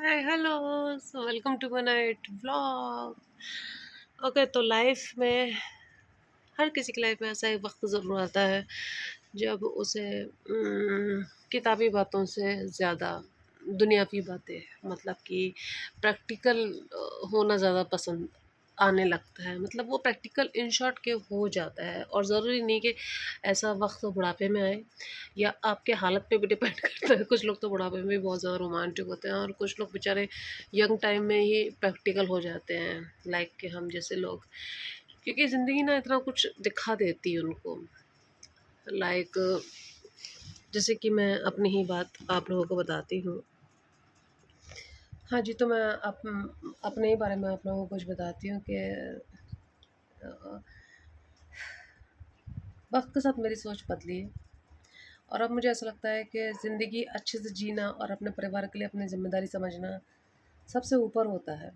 Hi hello. So welcome to my night vlog. Okay, तो life में हर किसी की लाइफ में ऐसा एक वक्त ज़रूर आता है जब उसे किताबी बातों से ज़्यादा दुनियावी बातें, मतलब कि प्रैक्टिकल होना ज़्यादा पसंद आने लगता है। मतलब वो प्रैक्टिकल इन शॉर्ट के हो जाता है, और ज़रूरी नहीं कि ऐसा वक्त बुढ़ापे में आए, या आपके हालत पे भी डिपेंड करता है। कुछ लोग तो बुढ़ापे में भी बहुत ज़्यादा रोमांटिक होते हैं, और कुछ लोग बेचारे यंग टाइम में ही प्रैक्टिकल हो जाते हैं, लाइक कि हम जैसे लोग। क्योंकि ज़िंदगी ना इतना कुछ दिखा देती है उनको, लाइक जैसे कि मैं अपनी ही बात आप लोगों को बताती हूँ। हाँ जी, तो मैं अपने ही बारे में आप लोगों को कुछ बताती हूँ कि वक्त के साथ मेरी सोच बदली है, और अब मुझे ऐसा लगता है कि ज़िंदगी अच्छे से जीना और अपने परिवार के लिए अपनी ज़िम्मेदारी समझना सबसे ऊपर होता है,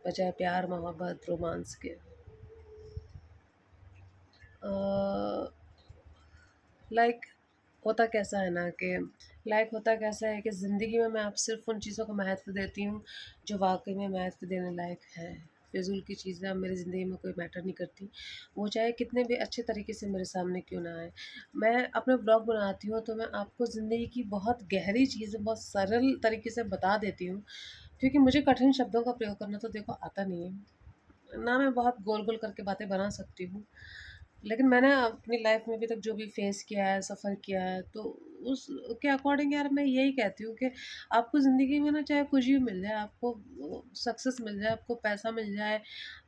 बजाय प्यार, मोहब्बत, रोमांस के। लाइक होता कैसा है ना कि होता कैसा है कि ज़िंदगी में मैं अब सिर्फ उन चीज़ों को महत्व देती हूँ जो वाकई में महत्व देने लायक है। फिजूल की चीज़ें अब मेरी ज़िंदगी में कोई मैटर नहीं करती, वो चाहे कितने भी अच्छे तरीके से मेरे सामने क्यों ना आए। मैं अपने ब्लॉग बनाती हूँ तो मैं आपको ज़िंदगी की बहुत गहरी चीज़ें बहुत सरल तरीके से बता देती हूँ, क्योंकि मुझे कठिन शब्दों का प्रयोग करना तो देखो आता नहीं है ना। मैं बहुत गोल गोल करके बातें बना सकती हूँ, लेकिन मैंने अपनी लाइफ में अभी तक जो भी फेस किया है, सफ़र किया है, तो उसके अकॉर्डिंग यार मैं यही कहती हूँ कि आपको ज़िंदगी में ना चाहे कुछ भी मिल जाए, आपको सक्सेस मिल जाए, आपको पैसा मिल जाए,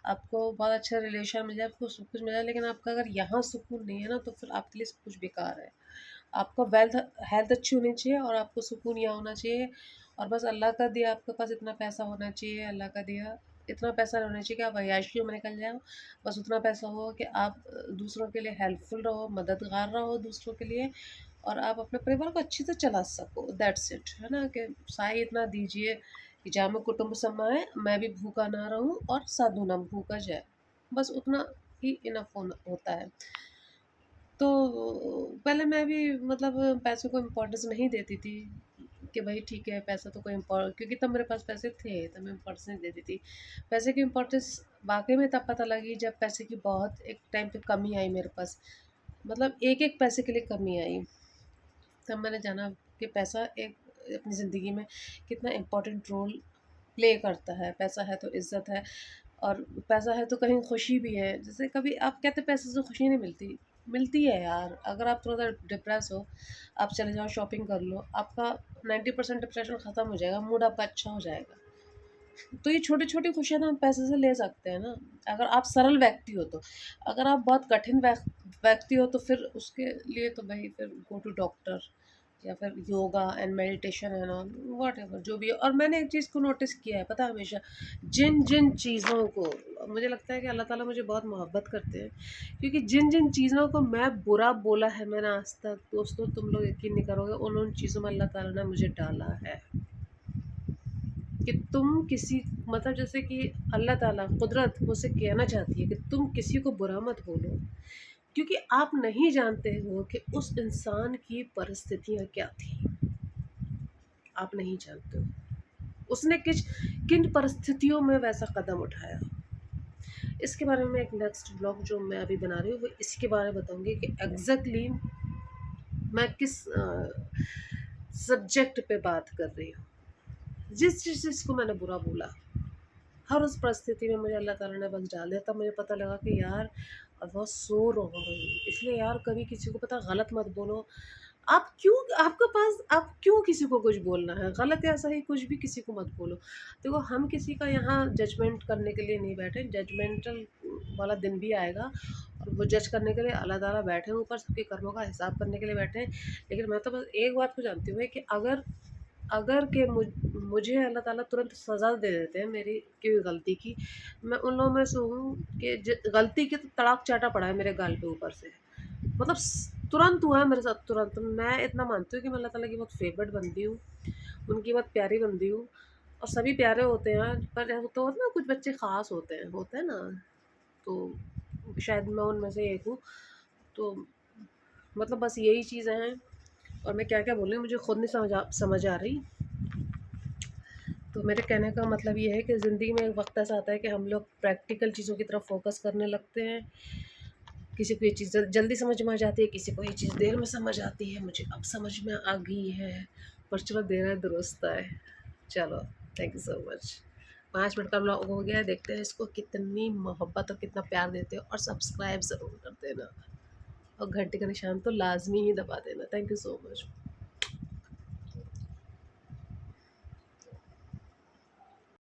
आपको बहुत अच्छा रिलेशन मिल जाए, आपको सब कुछ मिल जाए, लेकिन आपका अगर यहाँ सुकून नहीं है ना, तो फिर आपके लिए सब कुछ बेकार है। आपका वेल्थ हेल्थ अच्छी होनी चाहिए, और आपको सुकून यहाँ होना चाहिए, और बस अल्लाह का दिया आपके पास इतना पैसा होना चाहिए, अल्लाह का दिया इतना पैसा होना चाहिए कि आप अय्याशियों में निकल जाओ। बस उतना पैसा हो कि आप दूसरों के लिए हेल्पफुल रहो, मददगार रहो दूसरों के लिए, और आप अपने परिवार को अच्छे से चला सको। दैट्स इट, है ना? कि साई इतना दीजिए कि जहाँ मैं कुटुंब समाए, मैं भी भूखा ना रहूँ और साधु ना भूखा जाए। बस उतना ही इनफ होता है। तो पहले मैं भी मतलब पैसों को इम्पोर्टेंस नहीं देती थी, कि भाई ठीक है पैसा तो कोई क्योंकि तब मेरे पास पैसे थे, तब मैं इम्पोर्टेंस नहीं देती थी। पैसे की इम्पोर्टेंस वाक़ई में तब पता लगी जब पैसे की बहुत एक टाइम पे कमी आई मेरे पास। मतलब एक-एक पैसे के लिए कमी आई। तब मैंने जाना कि पैसा एक अपनी ज़िंदगी में कितना इम्पोर्टेंट रोल प्ले करता है। पैसा है तो इज़्ज़त है, और पैसा है तो कहीं खुशी भी है। जैसे कभी आप कहते हैं पैसे से खुशी नहीं मिलती, मिलती है यार। अगर आप थोड़ा-सा डिप्रेस हो, आप चले जाओ शॉपिंग कर लो, आपका 90% डिप्रेशन ख़त्म हो जाएगा, मूड आपका अच्छा हो जाएगा। तो ये छोटी-छोटी खुशियाँ ना हम पैसे से ले सकते हैं ना, अगर आप सरल व्यक्ति हो तो। अगर आप बहुत कठिन व्यक्ति हो तो फिर उसके लिए तो भई फिर गो टू डॉक्टर, या फिर yoga and meditation and all whatever जो भी है। और मैंने एक चीज़ को नोटिस किया है पता है, हमेशा जिन-जिन चीज़ों को मुझे लगता है कि अल्लाह ताला मुझे बहुत मोहब्बत करते हैं, क्योंकि जिन-जिन चीज़ों को मैं बुरा बोला है मैंने आज तक, दोस्तों तुम लोग यकीन नहीं करोगे, उन-उन चीज़ों में अल्लाह ताला ने मुझे डाला है। कि तुम किसी मतलब जैसे कि अल्लाह ताला कुदरत मुझसे कहना चाहती है कि तुम किसी को बुरा मत बोलो, क्योंकि आप नहीं जानते हो कि उस इंसान की परिस्थितियाँ क्या थी। आप नहीं जानते हो उसने किन परिस्थितियों में वैसा कदम उठाया। इसके बारे में एक नेक्स्ट ब्लॉग जो मैं अभी बना रही हूँ वो इसके बारे में बताऊंगी कि एग्जैक्टली मैं किस सब्जेक्ट पे बात कर रही हूँ। जिस जिस जिसको मैंने बुरा बोला, हर उस परिस्थिति में मुझे अल्लाह ताला ने बस डाल दिया। तब मुझे पता लगा कि यार आई वाज़ सो रॉन्ग। इसलिए यार कभी किसी को पता गलत मत बोलो। आप क्यों आपके पास आप क्यों किसी को कुछ बोलना है? गलत या सही कुछ भी किसी को मत बोलो। देखो हम किसी का यहाँ जजमेंट करने के लिए नहीं बैठे, जजमेंटल वाला दिन भी आएगा, और वो जज करने के लिए अल्लाह ताला बैठे हैं ऊपर, सबके कर्मों का हिसाब करने के लिए बैठे हैं। लेकिन मैं तो बस एक बात को जानती हूँ कि अगर अगर के मुझे अल्लाह ताला तुरंत सज़ा दे देते हैं मेरी की हुई गलती की, मैं उन लोगों में से हूँ कि गलती की तो तड़ाक चाटा पड़ा है मेरे गाल पे ऊपर से। मतलब तुरंत हुआ है मेरे साथ, तुरंत। मैं इतना मानती हूँ कि मैं अल्लाह ताला की बहुत फेवरेट बंदी हूँ, उनकी बहुत प्यारी बंदी हूँ, और सभी प्यारे होते हैं, पर तो ना कुछ बच्चे ख़ास होते हैं ना, तो शायद मैं उनमें से एक हूँ। तो मतलब बस यही चीज़ें हैं, और मैं क्या क्या बोल रही हूँ मुझे खुद नहीं समझ आ रही। तो मेरे कहने का मतलब ये है कि ज़िंदगी में एक वक्त ऐसा आता है कि हम लोग प्रैक्टिकल चीज़ों की तरफ फोकस करने लगते हैं। किसी को ये चीज़ जल्दी समझ में आ जाती है, किसी को ये चीज़ देर में समझ आती है। मुझे अब समझ में आ गई है, पर चलो देर है दुरुस्त है। चलो, thank you so much. 5 minute का व्लॉग हो गया है। देखते हैं इसको कितनी मोहब्बत और कितना प्यार देते हो, और सब्सक्राइब ज़रूर कर देना और घंटी का निशान तो लाज़मी ही दबा देना। Thank you so much.